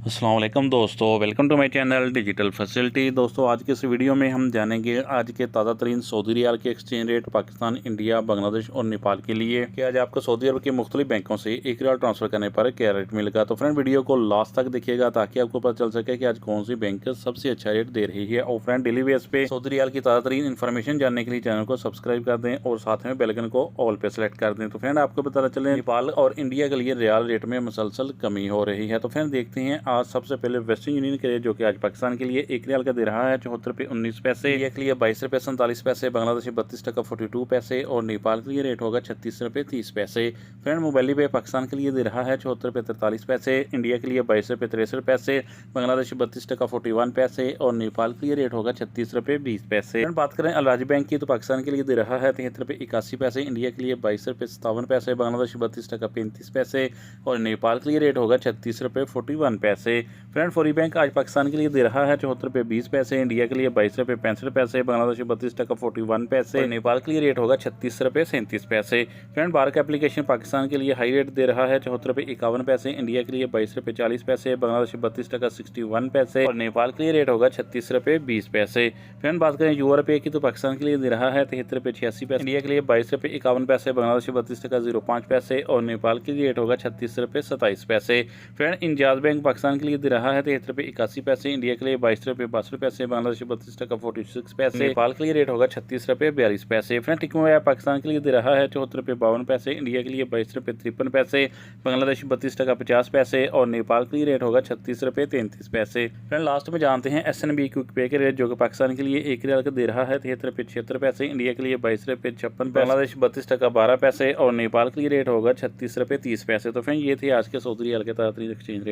अस्सलाम वालेकुम दोस्तों, welcome to my channel digital facility. दोस्तों आज के इस वीडियो में हम जानेंगे आज के ताज़ा तरीन सऊदी रियाल के exchange rate Pakistan, India, Bangladesh और नेपाल के लिए कि आज आपको सऊदी अरब के मुख्तलिफ बैंकों से एक रियाल ट्रांसफ़र करने पर क्या रेट मिलेगा। तो फ्रेंड वीडियो को लास्ट तक देखिएगा ताकि आपको पता चल सके कि आज कौन सी बैंक सबसे अच्छा रेट दे रही है। और फ्रेंड डेली बेस पे सऊदी रियाल की ताज़ा तरीन इन्फॉर्मेशन जानने के लिए चैनल को सब्सक्राइब कर दें और साथ में बेल आइकन को ऑल पे सेलेक्ट कर दें। तो फ्रेंड आपको पता चले नेपाल और इंडिया के लिए रियाल रेट में मुसलसल कमी हो रही है। तो फ्रेंड देखते हैं आज सबसे पहले वेस्टर्न यूनियन के लिए, जो कि आज पाकिस्तान के लिए एक रियाल का दे रहा है 74 रुपये 19 पैसे, इंडिया के लिए 22 रुपये 47 पैसे, बांग्लादेश 32 टका 42 पैसे और नेपाल के लिए रेट होगा 36 रुपये 30 पैसे। फ्रेंड मोबाइल पे पाकिस्तान के लिए दे रहा है 74 रुपये 43 पैसे, इंडिया के लिए 22 रुपये 63 पैसे, बांग्लादेश 32 टका 41 पैसे और नेपाल के लिए रेट होगा 36 रुपये 20 पैसे। फ्रेंड बात करें अल बैंक की तो पाकिस्तान के लिए दे रहा है 73 रुपये 81 पैसे, इंडिया के लिए 22 रुपये 57 पैसे, बांग्लादेश 32 टका 35 पैसे और नेपाल के लिए रेट होगा 36 रुपये 41 पैसे। फ्रेंड फौरी बैंक आज पाकिस्तान के लिए दे रहा है 74 रुपये 20 पैसे, इंडिया के लिए 22 रुपये 65 पैसे, बांग्लादेश 32 टका 41 पैसे और नेपाल के लिए रेट होगा 36 रुपये 37 पैसे। फ्रेंड बार का एप्लीकेशन पाकिस्तान के लिए हाई रेट दे रहा है 74 रुपये 51 पैसे, इंडिया के लिए 22 रुपये 40 पैसे, बांग्लादेश 32 टका 61 पैसे और नेपाल के लिए रेट होगा 36 रुपये 20 पैसे। फ्रेंड बात करें यूआरपे की तो पाकिस्तान के लिए दे रहा है 73 रुपये 86 पैसे, इंडिया के लिए 22 रुपये 51 पैसे, बांग्लादेश 32 टका 05 पैसे और नेपाल के लिए रेट होगा 36 रुपये 27 पैसे। फ्रेंड इंजाज बैंक पाकिस्तान के लिए दे रहा है 73 रुपये 81 पैसे, इंडिया के लिए 22 रुपये 62 पैसे, बांग्लादेश 32 टका 46 पैसे, नेपाल के लिए रेट होगा 36 रुपये 42 पैसे। फ्रेंड टिकमो पाकिस्तान के लिए दे रहा है 74 रुपये 52 पैसे, इंडिया के लिए 22 रुपये 53 पैसे, बांग्लादेश 32 टका 50 पैसे और नेपाल के लिए रेट होगा 36 रुपये 33 पैसे। फ्रेंड लास्ट में जानते हैं SNB क्विक पे के रेट, जो कि पाकिस्तान के लिए एक रियाल का दे रहा है 73 रुपये 76 पैसे, इंडिया के लिए 22 रुपये 56 पैसे, बांग्लादेश 32 टका 12 पैसे और नेपाल के लिए रेट होगा 36 रुपये 30 पैसे। तो फ्रेंड ये थे आज के सऊदी रियाल के ताज़ा एक्सचेंज रेट।